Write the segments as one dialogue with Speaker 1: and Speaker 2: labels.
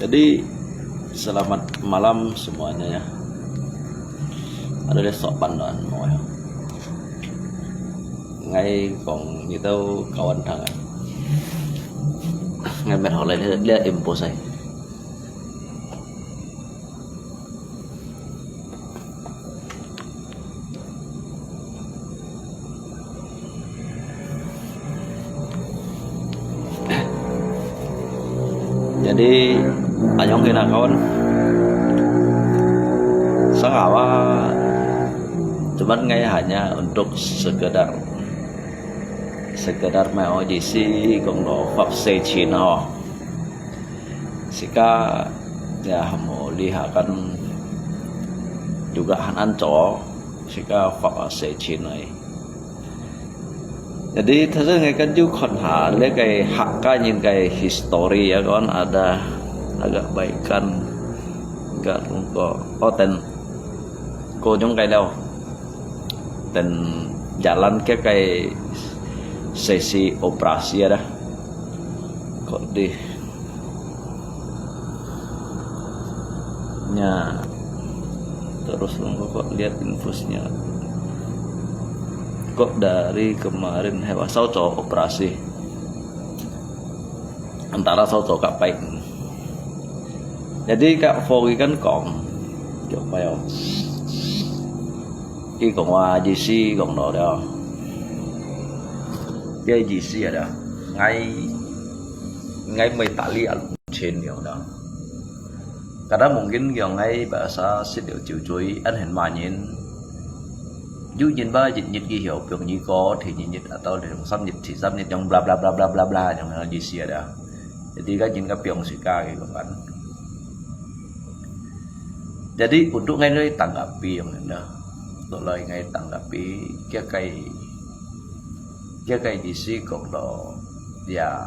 Speaker 1: Jadi selamat malam semuanya ya. Ada lesok pandan mau ya. Ngay còn như tao kawan thằng ấy. Ngay mẹ họ lại lihat info saya. Jadi anyong kina kawan sengawa cuman ngay hanya untuk sekedar mau disi kong lo pháp xe chín ho sika ya mau lihatkan juga hanan co sika pháp xe chín này. Jadi thật ngay kan ju kon ha le kai hakka nhìn kai history ya kawan, ada agak baikan enggak kok ten cô trong cái đâu dan jalan ke kayak sesi operasi ada kok di nya terus kok lihat infusnya kok dari kemarin hewan sao operasi antara sao kak baik. Jadi kak Fogi kan còn coba ya cái còn qua GC còn đó đó cái GC ada ngay Metali trên điều đó karena mungkin yang ngay bahasa sedih cuy anh hình mà nhìn dù nhìn ba dịch ghi hiệu việc như có thì dịch atau để xăm dịch thì xăm dịch trong bla bla bla bla bla bla yang là GC ada. Jadi kan jin kapiong sika gitu kan. Jadi untuk ngay tanggapi yang ada untuk lời ngay tanggapi cái cây GC cộng đó ya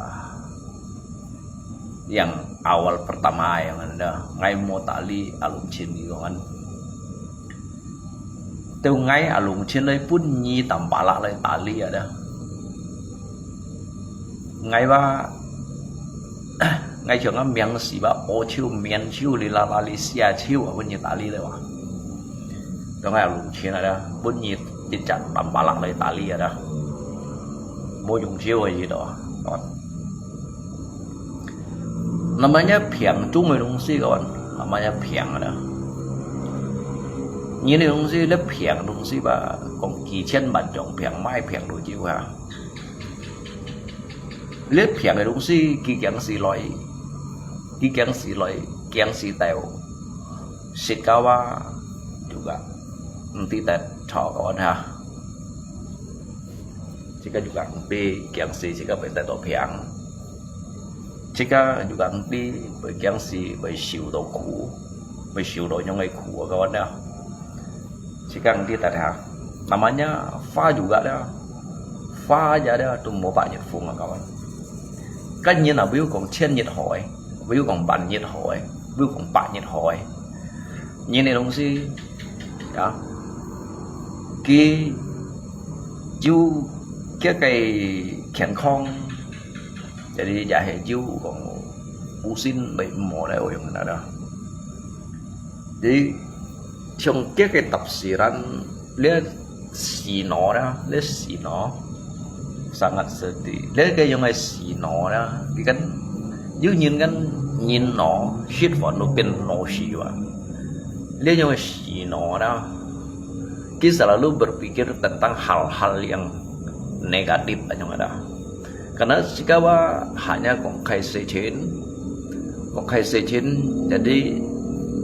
Speaker 1: yang awal pertama yang ada ngay Motali Alumcin gitu kan. Từ ngay Alumcin đây pun nyi tambala lại tali ada. Ngay ba ngay chỗ ngắm miếng xí ba ô chiu miên chiu li la li xia chiu ở bên nhiệt tali đấy mà đó ngay lùng chiến này đó bên nhiệt tin chặt tầm ba lạng lấy tali ở đó mua dùng chiu gì đó còn namanya piang chung người đông xí còn namanya piang ở đó như này đông xí lớp piang đông xí ba còn kỳ chân bản trọng piang mai piang đồ chiu ha lớp piang này đông xí kỳ kẹng xí loại di gengsi loy gengsi teo sikawa juga nanti tak kawan ha jika juga nanti gengsi jika betul topiang jika juga nanti bergengsi bersiu do nyongai ku kawan dah jika nanti tak ha namanya fa juga dah fa aja dah tu mau banyak phung kawan kan như là ví dụ còn trên nhiệt hỏi ví dụ còn bạn nhiệt hỏi ví dụ còn bạn nhiệt hỏi như này đồng chí đó chú cái kẹn con jadi jahe chú còn usin bệnh mỏ đây ở mana đó jadi trong cái tafsiran lihat si nó đó lihat si nó sangat sedih lihat cái yang si nó đó thì kan dữ nhìn kan nhìn nó shit vào nó bên nó si wa lihat yang si nó đó kita selalu berpikir tentang hal-hal yang negatif yang ada karena jika hanya kongkai secin jadi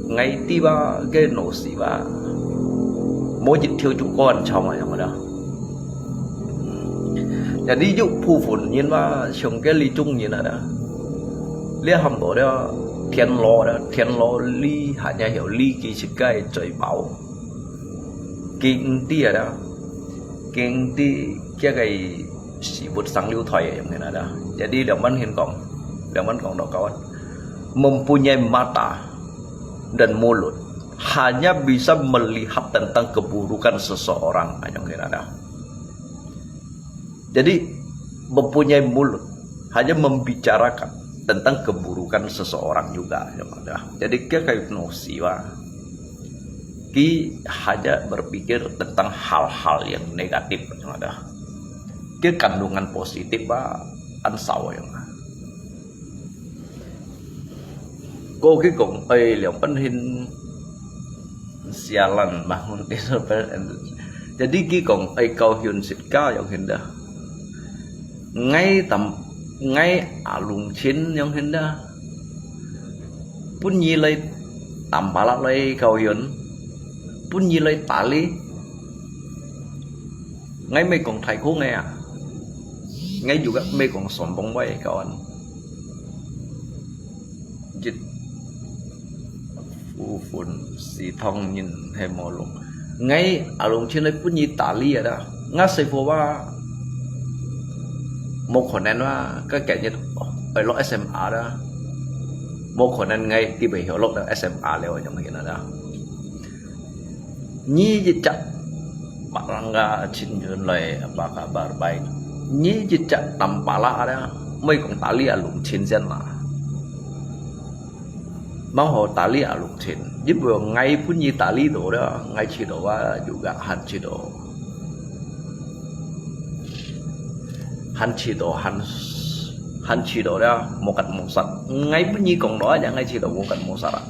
Speaker 1: ngay tiba cái nổ xì ba mỗi dịch theo chủ con trong mà đó jadi dụ phù phun nhìn mà trong cái ly chung như này đó liên hầm tổ đó thiên lo đó thiên lo ly hạt nhà hiểu ly kỳ chỉ cái trời bảo kinh tia đó kinh ti cái sĩ bút sang lưu thoại yang ini ada jadi daman kong do kawan mempunyai mata dan mulut hanya bisa melihat tentang keburukan seseorang yang ini ada jadi mempunyai mulut hanya membicarakan tentang keburukan seseorang juga yang ada jadi dia kayak hipnosis Ki hanya berpikir tentang hal-hal yang negatif yang ada. Cái kandungan positif ăn sầu yang. Cô cái cùng liang penhin sialan bangun tidur. Jadi cái cùng kau hyun sit ka yang hendak. Ngay alung chin yang hendak. Pun nyi lay tambah lay kau hyun. Pun nyi lay tali. Ngay mấy còn thầy cô nghe ngay juga mấy còn sombong bay kawan dịch phu phun si thong nhìn hay mò lùng ngay ở lùng trên đây pun nyi tali ở đó ngã xây phố ba một khoản này nó cái kẻ nhất ở lỗ SMA đó một khoản này ngay thì bị hiểu lỗ đó SMA leo ở trong hiện đó nyi dịch chặt Bangga cinjun lay apa kabar baik nyi jejak tampala ada mấy con tali alung chin sen là mau hồ tali alung chin giúp vừa ngay pun nyi tali đó đó ngay chỉ đó juga han chỉ đó đó một cạnh một sạch ngay pun nyi còn đó chẳng ngay chỉ đó một cạnh một sạch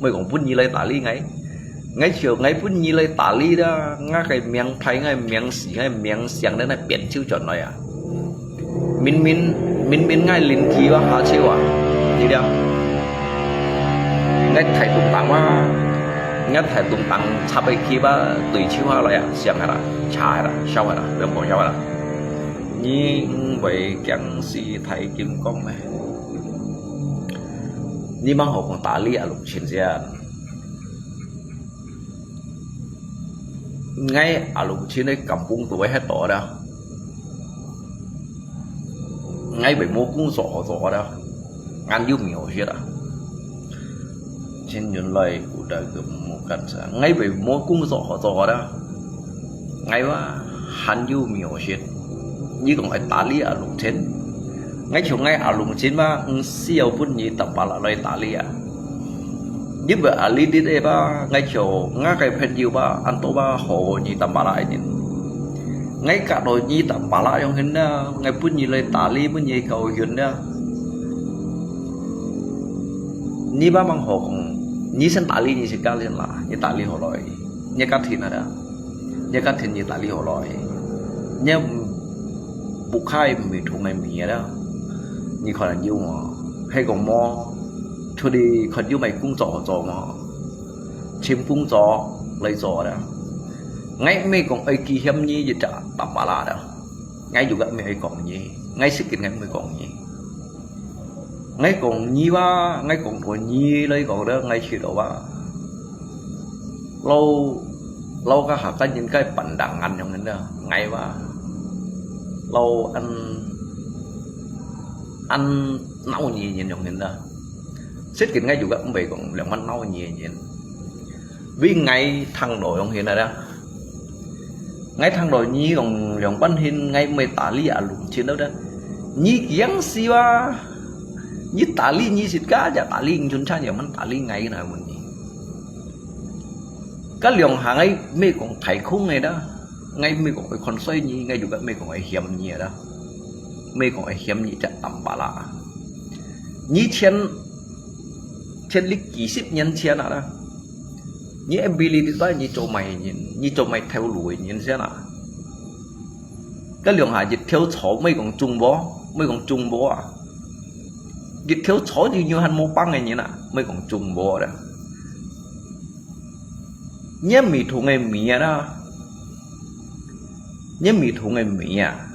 Speaker 1: mấy con pun nyi lay tali ngay chiều ngay pun nyi lay tali đó ngay cái miếng thay ngay miếng xì ngay miếng xiang đấy này biển chiêu chuẩn này à min ngay linh khí và hạ chiêu à gì đó ngay thầy tung tăng ngay thầy tung tăng chắp cái kia ba tùy chiêu hạ lại à xiang hay là chả là sao hay là đừng bỏ nhau là như vậy chẳng si thầy kim công này như mang học con tali à lục trên xe ngay ở lục trên đây cầm cung tuổi hết tỏ đâu ngay bị mua cung rõ đâu ăn giúp nhiều hết à trên những lời của đời cầm một cảnh sát ngay bị mua cung rõ đâu ngay quá hắn giúp nhiều hết như còn phải tả lý ở lục trên ngay chỗ ngay ở lục trên mà siêu phun nhị tập bảo là lời tả lý à giúp vợ ali đi đây ba ngay chỗ ngay cái phần nhiều ba ăn tô ba hồ nhị tầm ba lại nhìn ngay cả đôi nhị tầm ba lại trong hình đó ngay phun nhị lên tả li phun nhị cầu hiền đó nhị ba mang hồ nhị sen tả li nhị sen cá lên là nhị tả li hồ lòi nhị cá thìn đó nhị cá thìn nhị tả li hồ lòi nhị bục khai mì thùng này mì đó nhị khỏi là nhiều mà hay còn mo thôi đi khẩn như mày cũng giỏ mà chim cũng giỏ lấy giỏ đó ngay mấy còn ấy kỳ hiếm như vậy trả tạm bà la đó ngay dù gặp mấy ấy còn gì ngay sức kiện ngay mấy còn gì ngay còn nhi ba ngay còn tuổi nhi lấy còn đó ngay chỉ đó ba lâu cả hạt cái những cái bản đẳng ăn trong đó ngay ba lâu ăn nấu gì nhìn trong đó xét kiện ngay juga cũng bị còn làm ăn nấu nhiều vì ngay thằng đội ông hiện này đó ngay thằng đội nhi còn lòng bắn hin ngay mấy tả lý à lục chiến đấu đó nhi kiếng xí ba nhi tả lý nhi xịt cá chả tả lý chúng ta nhiều mắn tả lý ngay nào mình các lượng hàng ấy mấy còn thầy khung này đó ngay mấy còn phải còn xoay nhi ngay juga mấy còn phải hiểm nhi đó mấy còn phải hiểm nhi chặt tầm bà lạ nhi trên lịch kỹ xếp nhân xem nào đó như ability đó như chỗ mày theo đuổi nhìn xem nào cái lượng hải dịch theo chỗ mấy con trung bó à dịch theo chỗ như nhiều hành mô băng này như nào mấy con trung bó đó nhé mì thủ ngày mì đó nhé mì thủ ngày mì à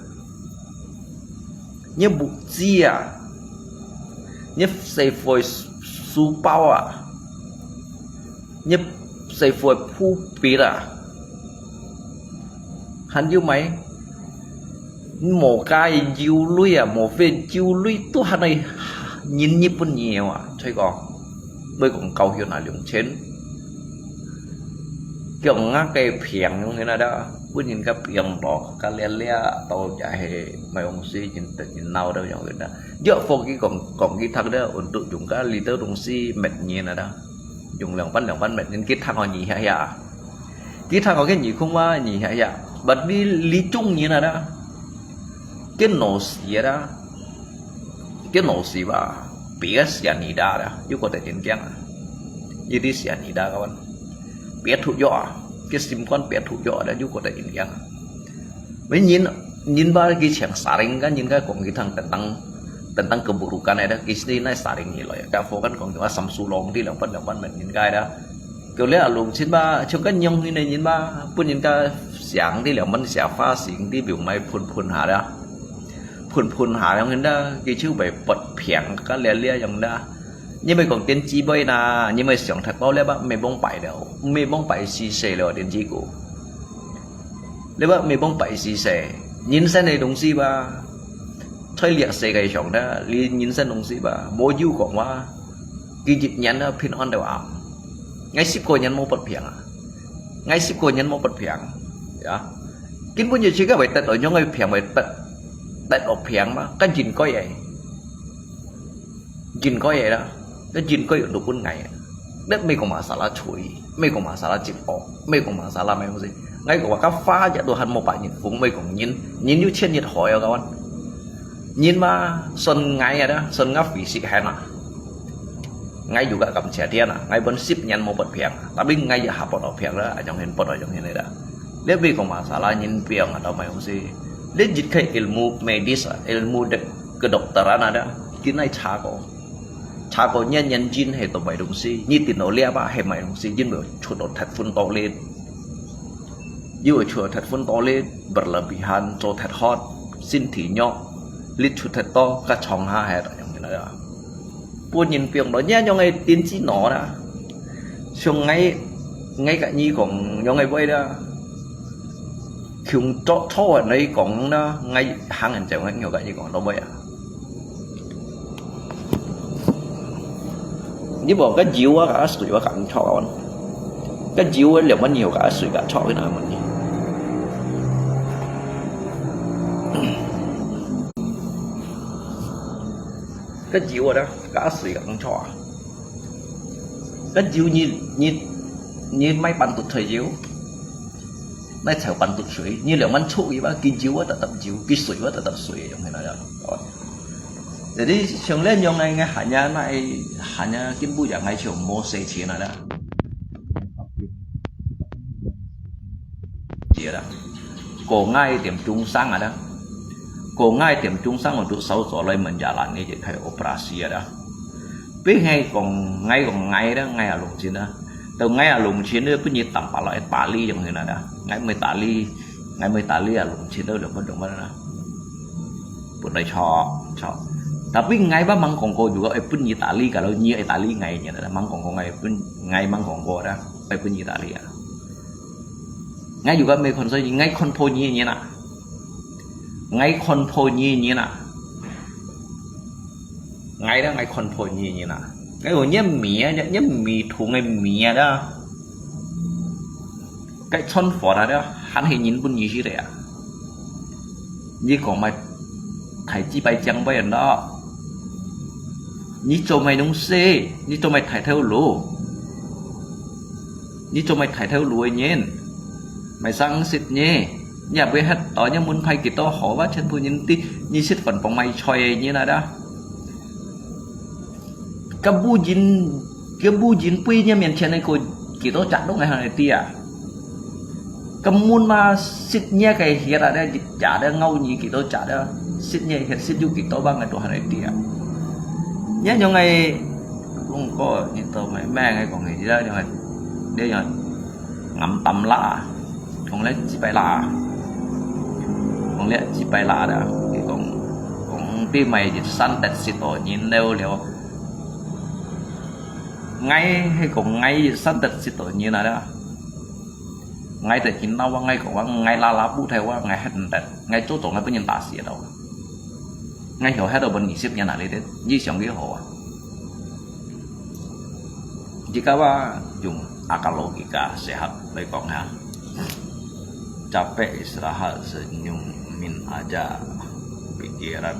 Speaker 1: nhé bụng chi à nhé xây phôi su bao à nhấp xây phôi phu pí à hắn yêu mấy một cái yêu lui à một về yêu lui tôi hắn này nhìn nhịp vẫn nhiều à thấy còn mới còn cầu hiểu là lượng chén kiểu ngã cái phiền như thế nào đó bữa nhìn cái phiền đó cái lẻ tao chạy mấy ông si nhìn nào đâu giống vậy đó giờ phong cái còn cái thằng đó untuk dùng cái liter đồng si mệt nhiều nào đó dùng lượng bánh mệt nên cái thằng họ nhỉ hả cái thằng họ cái nhỉ không qua nhỉ hả bật đi lý chung như nào đó cái nổ xì đó cái nổ xì bà biết xì nhỉ đa đó chứ có thể tiền chăng như đi xì nhỉ đa các bạn biết thủ dọ cái sim con biết thủ dọ đó chứ có thể tiền chăng mấy nhìn ba cái chẳng xả đánh cái nhìn cái còn cái thằng tận tăng keburukan này đó cái này xả đánh gì rồi cái phố kan còn cái Samsung long đi lòng ban mình nhìn cái đó kiểu lẽ lùng chín ba trong cái nhông như này nhìn ba pun nhìn cái sáng đi lòng ban sẽ pha xỉn đi biểu máy phun hạ đó phun hạ trong hình đó cái chữ về bật phiền cái lẻ trong đó nhưng mà còn tiên chi bay na nhưng mà想thật bao lẽ ba mày bông bảy đâu mày bông bảy xì xè rồi tiên chi của lẽ ba mày bông bảy xì xè nhìn xem này đồng si ba thấy liệt xè cái chồng đó nhìn xem đồng si ba mỗi du còn qua cái dịch nhắn nó pin on đầu ảo ngay ship cô nhắn một bật phiền à ngay ship cô nhắn một bật phiền đó kinh bao nhiêu chỉ cái vậy tận ở nhóm người phiền vậy tận ở phiền mà cái nhìn có vậy đó cái nhìn có được bốn ngày đất mấy con mà xả lá chuối mấy con mà xả lá chip ổ mấy con mà xả lá mấy con gì ngay cả các pha giả đồ hành một bài nhìn cũng mấy con nhìn như trên nhiệt hỏi các bạn nhìn mà xuân ngày rồi đó xuân ngáp vì xịt hay nè ngay juga cầm trẻ tiền à ngay vẫn ship nhắn một bật phiền tapi ngay giờ học bật phiền đó ở trong hình bật ở trong hình này đó nếu vì còn mà xả lá nhìn phiền ở đâu mấy con gì nếu dịch cái ilmu medis ilmu cái dokteran đó cái này cha có nhân jin hay tụi mày đồng si như tiền nổ lia ba hay mày đồng si jin biểu chuột đột thật phun to lên như chuột thật phun to lên berlebihan cho thật hot xin thì nhỏ lít chuột thật to cả chồng ha hay trong cái đó buồn nhìn phiền đó nhé cho ngay tiến chí nó đó xong ngay cả như còn cho ngay vậy đó khiung cho ở đây còn nó ngay hàng hành chẳng ngay nhiều cái như còn đâu vậy à như bỏ cái diệu á cả sủi và cặn cho con cái diệu ấy liệu mà nhiều cả sủi cả cho cái nào mình cái diệu ở đó cả sủi cặn cho cái diệu như máy bắn tụt thời diệu đây theo bắn tụt sủi như liệu mình chui và cái diệu á tập diệu cái sủi á tập sủi giống thế này đó jadi trong lên trong này hanya này hanya kiến bùi dạng ngay chiều mua xe chia này đó chia đó cổ ngay điểm trung sang ở đó cổ ngay điểm trung sang một chút sáu rồi mình giả lại nghe thầy operasi đó biết ngay còn ngay đó ngay ở lùng chiến đó từ ngay ở lùng chiến đó cứ như tầm bảo lại tả ly trong người này đó ngay mới tả ly ở lùng chiến đó được bất động đó bữa nay cho tapi ngay ba mang Kongo juga pun Itali kalau nyi Itali ngainya adalah mang Kongo ngai mang Kongo dah pun Itali ya ngai juga me konsoi ngai konpo nyi na ngai konpo nyi na ngai đó ngai konpo nyi na cái của nhé mì thủ ngay mì đó cái chân phỏ đó hắn hình nhìn pun gì đấy à như còn mà thầy chỉ bay chẳng bay đó như cho mày đúng xe như cho mày thải theo lúa như cho mày thải theo lúa nhện mày sang xịt nhé nhà bây hết đó nhá muốn phải kỹ to họ quá chân phu nhìn tí như xịt phần phòng mày chơi như là đó cái bu dín pi nha miền trên này coi kỹ to chặt lúc này này tia cái muốn mà xịt nhé cái hiện là đây chả đây ngâu như kỹ to chả đó xịt nhé hiện xịt du kỹ to bằng cái đồ này tia nhớ nhau ngày cũng có những tờ máy mang hay còn gì đó nhưng mà đây là ngắm tầm lạ còn lấy chỉ bay lạ đó thì còn tim mày chỉ săn đặt xịt ở nhìn leo ngay hay còn ngay sẵn tật sẽ tội như nào đó ngay từ chính nào ngay có ngay la bút theo qua ngay hết tật ngay chỗ tổ ngay bên nhân ta xỉa đâu ngay hiểu hết đâu bên nghỉ xếp nhà nào lấy đến như sống cái hồ jika dùng akalogika sehat baik kok ya capek istirahat senyum min aja pikiran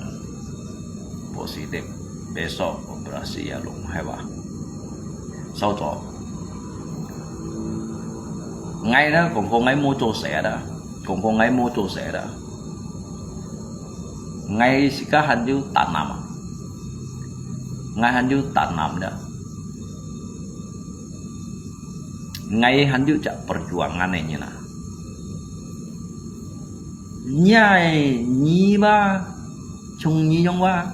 Speaker 1: positif besok operasi ya lung hewa sau đó ngay đó cũng có ngay mua chỗ sẻ đó cũng có ngay mua chỗ sẻ đó ngay jika hanju tanam ngay hanju tanam đó ngay hanju cak perjuangan ini nah nhai nhi ba chung nhi trong ba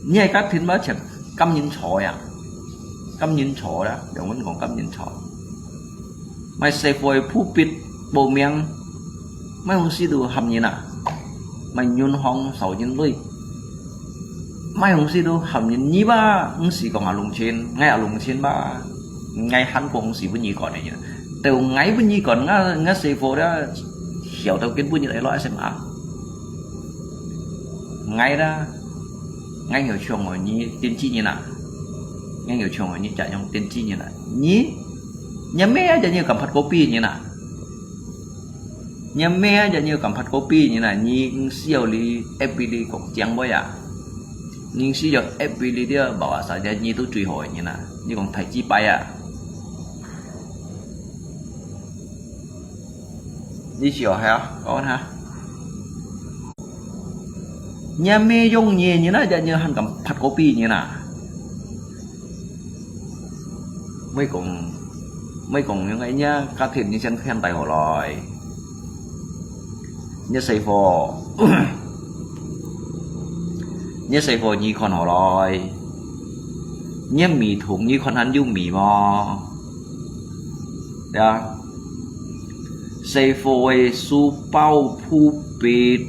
Speaker 1: nhai các thiên ba chẳng căm nhìn chọi à căm nhìn chọi đó đều vẫn còn căm nhìn chọi mày sẽ phơi phú bịt bầu miệng mày không xí đồ hầm như nào mày nhún hong sầu nhìn lưỡi mày không xí đồ hầm nhìn nhi ba không xí còn ở lùng trên ngay ở lùng trên ba ngay hắn cũng xí với nhi còn này nhỉ từ ngay với nhi còn ngã sẽ phơi đó hiểu theo kiến như đấy loại xem à ngay đó ngay hiểu trường ở nhi tiên tri như nào ngay hiểu trường ở nhi chạy trong tiên tri như nào nhí nhà mẹจะnhư cầm phật copy như nào nhà mẹจะnhư cầm phật copy như nào nhưng siêu li fpd cũng chẳng bao à nhưng siêu fpd dia bảo sao dia như tôi truy hỏi như nào như còn thầy chi bay à đi chiều hả có hả nhà mẹ dùng nhiều như nàoจะnhư hắn cầm phật copy như nào mấy cùng những cái nhá các thiền như chân khen tài họ lòi như xây phò như xây phò như con họ lòi như mì thùng như con hắn dung mì mò đó xây phò su bao phu bịt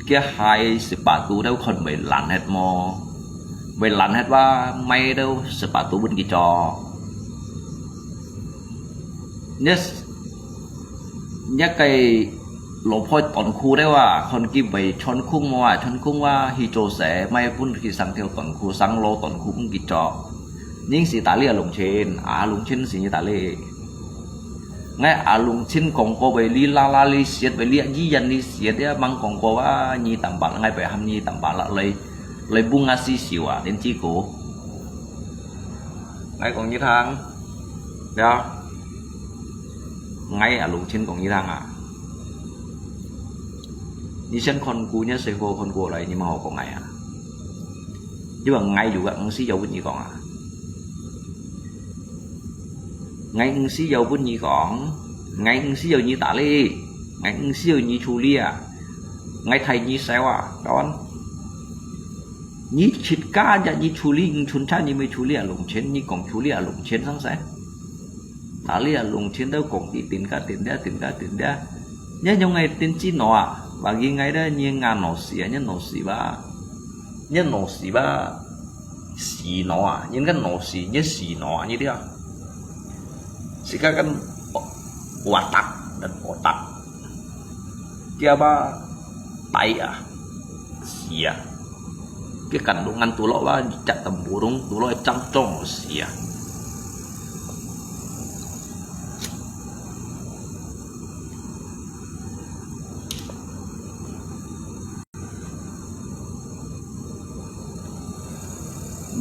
Speaker 1: cái hai sự bà tu đâu còn bị lặn hết mò bị lặn hết ba may đâu sự bà tu bên kia trò nhất cái lỗ phôi tổn khu đấyว่าคนกี่ไปชนคุ้งมาว่าชนคุ้งว่าฮิโจเสไม่พุ่นกี่สังเทียวตอนคู่สังโลตอนคู่พุ่งกี่จอยิ่งสีตาเลี่ยลงเชนลงเชนสีตาเลี่ยngayลงเชนของโกไปลีลาลาลีเสียดไปเลี่ยยี่ยันลีเสียดเนี่ยบางของโกว่ายี่ต่ำบาทngayไปทำยี่ต่ำบาทละเลยบุ้งอาซีสิวเด่นจีโกngay còn như thang đó ngay ở lùng trên còn như thang à như chân con cú nhớ xây vô con cua lại nhưng mà họ còn ngày à chứ bằng ngay dù gặn xí dầu bên gì còn à ngay xí dầu bên gì còn ngay xí dầu như tả ly ngay xí dầu như chu lia à ngay thầy như xéo à đón như chít cá dạ như chu ly chun cha như mấy chu lia lùng trên như còn chu lia lùng trên sáng sáng tả lia lùng trên đâu còn đi tiền cá nhớ trong ngày tiền chi nọ à và ghi ngay đó như ngàn nổ xỉ nhớ nổ xỉ ba xỉ nọ à những cái nổ xỉ nhớ xỉ nọ như thế à xỉ các cái quả tặc đất quả tặc kia ba tay à xỉ à cái cảnh đồ ngăn tủ lọ ba chặt tầm búa đúng tủ lọ trăm trông xỉ à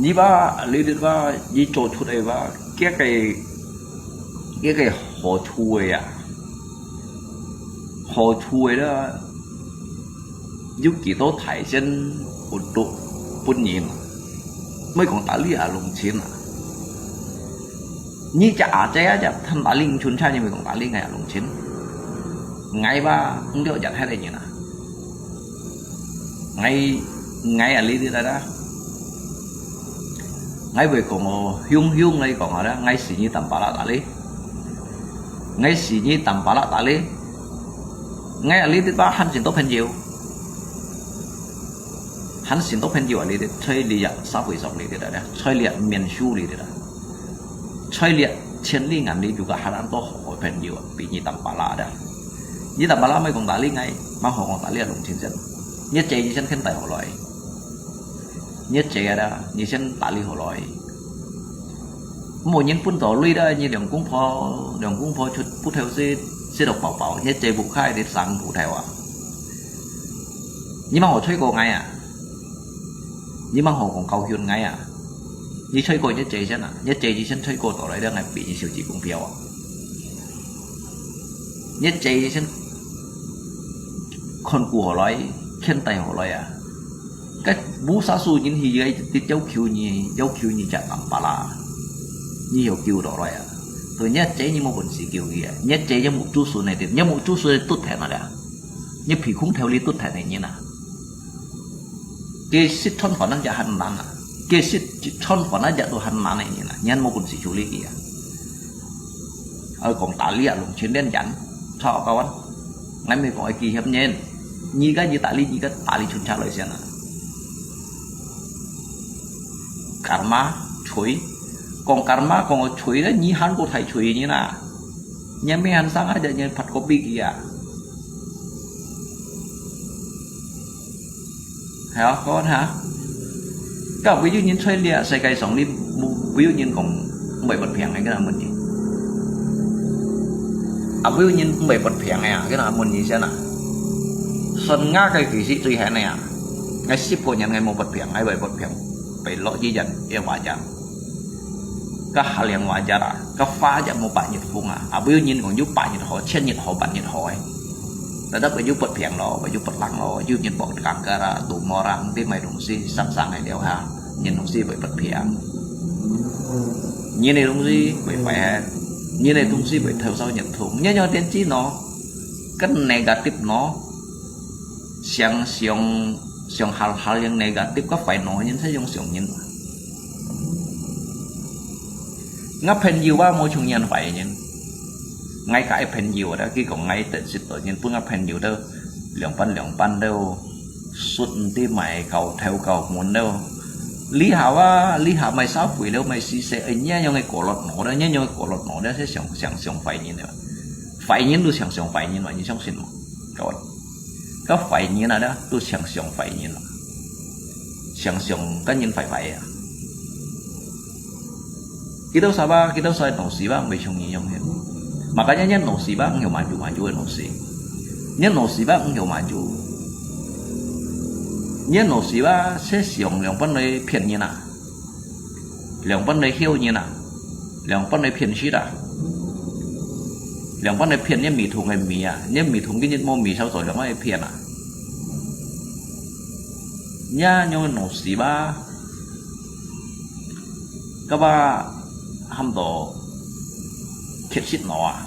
Speaker 1: như ba lấy được ba như trộn chút này ba cái hồ chui à hồ chui đó giúp kỳ tốt thải chân một độ bốn nhìn mới còn tả lý à lùng chiến à như chả trái chả thằng tả linh chun cha như mình còn tả lý ngày à lùng chiến ngày ba không được chặt hết đây nhỉ nào ngày à lý đi ra đó ngay về còn hiung này còn ở đó ngay xì như tầm bả lạ tả lý ngay xì như tầm bả lạ tả lý ngay ở lý thứ ba hắn xin tốt hơn nhiều hắn xin tốt hơn nhiều ở lý thứ chơi lì dặn sao vậy dọc lý thứ đó chơi liệt miền su lý thứ đó chơi liệt千里眼里juga haran to hỏi phèn nhiều bị nhị tầm bà la đó nhị tầm bà la mấy con tả lý ngay mà họ còn tả lý ở đồng chiến dân nhất chế như chân khen tài họ loại nhất chế đó như chân tả lý họ loại một những phun tổ lui đó như đường cũng phò chút phút theo sẽ độc bảo nhất chế buộc khai để sang phụ theo à nhưng mà họ chơi cô ngay à nhưng mà họ còn cầu hiền ngay à như chơi cô nhất chế chân à nhất chế như chân chơi cô tổ lại đó ngay bị như siêu chỉ cũng phiêu à nhất chế như chân con của họ nói khen tay họ nói à cái bố xã su những gì ấy thì dấu kiêu như chặt tầm bà la như hiểu kiêu đó rồi à tôi nhất chế như một vấn sĩ kiêu gì à nhất chế như một chú số này thì như một chú số này tốt thẻ nào đấy như phỉ khung theo lý tốt thẻ này như nào cái xích thon phản năng giả hành năng à cái xích thon phản năng giả đồ hành năng này như nào nhân một vấn sĩ chú lý gì à ở còn tả lý à lùng chuyến đen dẫn thọ cao anh ngay mới gọi kỳ hiệp nhân như cái tả lý chun cha lời xem à karma chuối còn karma còn chuối đó như hắn của thầy chuối như nào nhà mấy hắn sang aja như phật copy kia hả con hả các ví dụ như chơi lia xây cây sống đi ví dụ như còn bảy bật phèn hay cái nào mình gì à ví dụ như bảy bật phèn này à cái nào mình gì xem nào xuân ngã cái kỳ sĩ tùy hệ này à ngày ship của nhận ngày một bật phèn ngày bảy bật phèn phải lỗi gì dần em wajar các hal yang wajar à các pha chẳng một bạn nhiệt phung à ví dụ như còn giúp bạn nhiệt họ trên nhiệt họ bạn nhiệt họ ấy là phải giúp bật phèn nó phải giúp bật lăng nó giúp nhiệt bọn càng cả tụ mò răng tí mày đồng si sẵn sàng này đeo ha nhìn đồng si phải bật phèn như này đồng si phải như này đồng si phải theo sau nhận thủng nhớ tên chi nó cái negative nó xiong hal yang negatif có phải nói nhưng sẽ dùng xiong nhìn ngáp pen nhiều ba môi trường nhân phải nhưng ngay cả pen nhiều đó khi còn ngay tận sự tự nhiên phương ngáp pen nhiều đâu lượng pan đâu suốt tim mày cầu theo cầu muốn đâu lý hảo mày sáu quỷ đâu mày xí xe ấy nhá nhau ngay cổ lọt nổ đó nhá nhau cổ lọt nổ đó sẽ xiong phải nhìn nữa phải nhìn luôn xiong phải nhìn mà như trong xin mà rồi có phải như nào đó tôi想phải như nào想cái nhân phải à cái đâu sao ba cái đâu sai nổ xí ba mấy chồng như nhau hết mà cái nhân nổ xí ba nhiều mà chú nổ xí nhân nổ xí ba nhiều mà chú nhân nổ xí ba sẽ想两分的骗你呐两分的hiểu你呐两分的骗谁的两分的骗nhân mì thùng hay mì à nhân mì thùng cái nhân mô mì sao rồi两分的骗à nha nhưng nổ xí ba các ba hâm đồ thiệt xịt nó à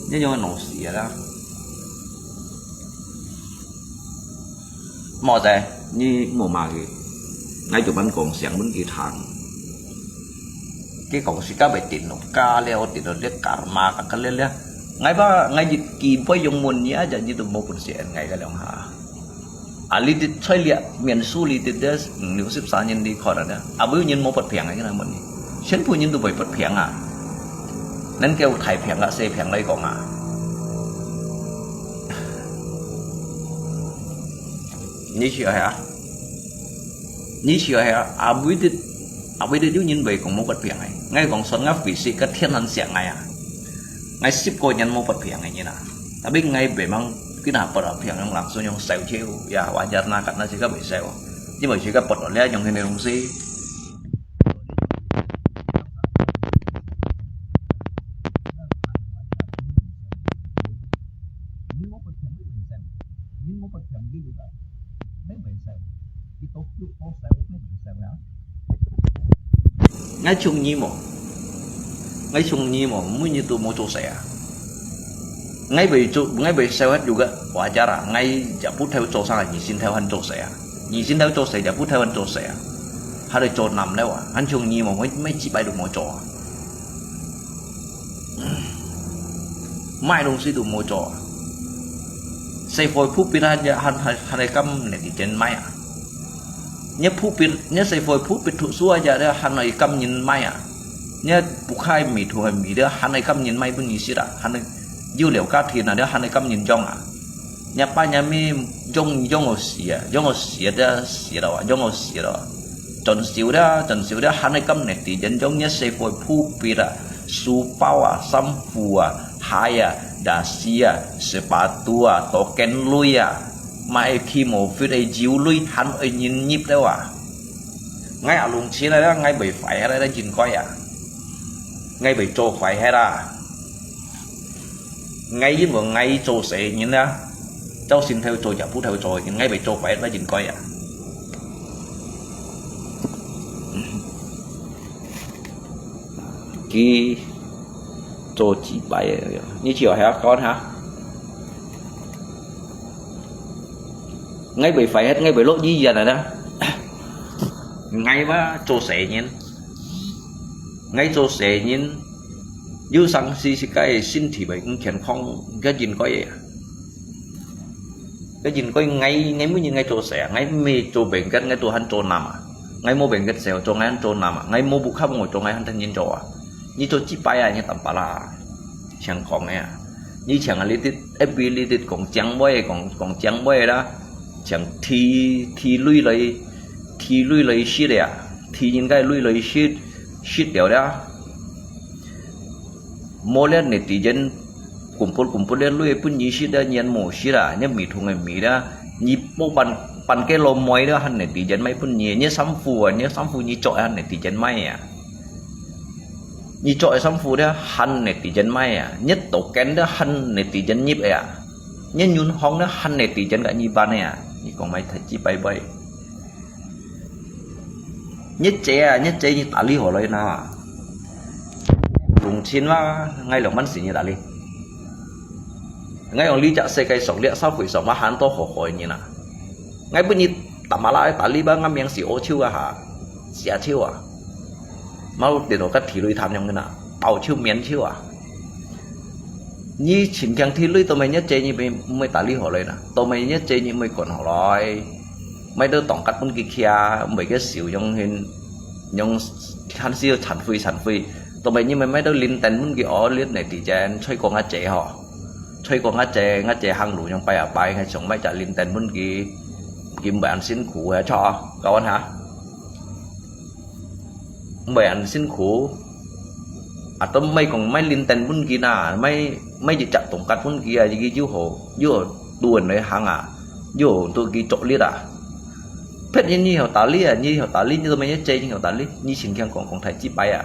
Speaker 1: nhưng nổ xí đó mò đây như mùa mà gì ngay chụp anh còn sáng bên kỳ thang cái còn xí cá bị tiền nó cá leo tiền nó liếc karma cả cái liếc ngay dịch kỳ với dùng môn nhá giờ như tụi một phần sẽ ngày cái lòng hà lý lịch chơi liệt miền su lý lịch đó nếu xếp sáng nhân đi khỏi đó bây giờ một bật phèn cái nào mình xem phụ nhân tụi bảy bật phèn à nên kêu thầy phèn là xe phèn đây còn à như chuyện hả bây giờ nhìn về còn một bật phèn này ngay còn xuân ngáp vị sĩ cái thiên hành xẻng này à ngay ship cô nhân một bật phèn này như nào tapi ngay về mang cái nào bật phèn nó langsung yang sale chiêu ya wajar na karena jika bị sale nhưng mà chỉ có bật ở đây yang ini đồng si ngay chung nhi một mới như tôi mua chỗ xe ngay bị sale hết juga wajar à ngay giả phút theo chỗ sang là nhị xin theo hắn chỗ xe giả phút theo hắn chỗ xe hay là chỗ nằm đâu à hắn chung nhi một mấy chỉ bay được một chỗ mai đồng sĩ được một chỗ xây phôi phút bị ra hắn hay cắm này thì trên máy à nhớ phú biệt nhớ xây phôi phú biệt thụ xua giờ đó hắn này cầm nhìn mai à nhớ bục khai mì thù hay mì đó hắn này cầm nhìn mai bên gì xí đã hắn này dữ liệu cá thịt là đó hắn này cầm nhìn trong à nhà ba nhà mi trong ở xìa đó trong ở xìa đó trần xíu đó hắn này cầm này thì dân trong nhớ xây phôi phú biệt à su bao à xăm phù à hai à đá xì à sepatu à tổ kén lui à mà khi một phía đây chiếu lui hắn ở nhìn nhịp đâu à ngay ở lùng xí này đó ngay bị phải hay là nhìn coi à ngay bị trôi phải hay là ngay với một ngay trôi sẽ nhìn đó cháu xin theo trôi giả phút theo trôi ngay bị trôi phải là nhìn coi à khi trôi chỉ bài như chiều hay con hả ngay bị phải hết ngay bị lốt gì giờ này đó ngay mà trôi sẽ nhìn ngay trôi sẽ nhìn dư sang si cái xin thì bệnh khen không cái gì có vậy cái gì có ngay mới như ngay trôi sẽ ngay mê trôi bệnh cái ngay trôi hắn trôi nằm ngay mua bệnh cái xèo trôi ngay hắn trôi nằm ngay mua bụng khắp ngồi trôi ngay hắn thân nhìn trôi như trôi chỉ bay à như tầm bả là chẳng còn này như chẳng là ability còn trắng bơi còn trắng bơi đó chẳng thì lui lấy shit à thì những cái lui lấy shit điều đó mỗi lần này thì dân cùng phố lên lui pun như shit đó nhân mổ shit à nhớ mì thùng ngày mì đó như bộ bàn cái lồng mồi đó hắn này thì dân mấy pun nhớ sắm phù như chọi hắn này thì dân may à như chọi sắm phù đó hắn này thì dân may à nhất tổ kén đó hắn này thì dân nhíp à nhân nhún hóng đó hắn này thì dân cả như ba này à như còn mấy thầy chỉ bay nhất chế như tả lý hồ lên nào dùng chín là ngay lòng bắn xỉ như tả lý ngay ông lý chợ xe cây sống địa sau phủi sống mà hắn to khổ như nào ngay bên như tạm mà lại tả lý ba ngắm miếng xỉ ô chiêu à hả xỉa chiêu à mau để nó cắt thì lùi tham nhầm cái nào bảo chiêu miến chiêu à như chính càng thi lưới tụi mày nhất chế như mới tả lý họ lên nè tụi mày nhất chế như mới còn họ nói mấy đứa tổng cắt bên kia mấy cái xỉu trong hắn siêu sản phi tụi mày như mấy đứa liên tên bên kia ở liên này thì chán chơi con ngã trẻ họ chơi con ngã trẻ hăng đủ trong bay ngay sống mấy trả liên tên bên kia kiếm bạn xin khủ cho các anh hả bạn xin khủ à tụi mày còn mấy liên tên bên kia nè mấy chỉ chặt tổng cắt bên kia gì chứ hồ đuổi này hàng à vô tôi kia trộn liệt à phết như họ tả lý như tôi mấy nhớ chơi như họ tả lý như xin khen còn thấy chi bay à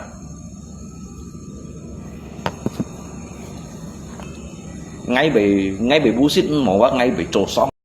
Speaker 1: ngay bị bullshit màu quá ngay bị trổ sóng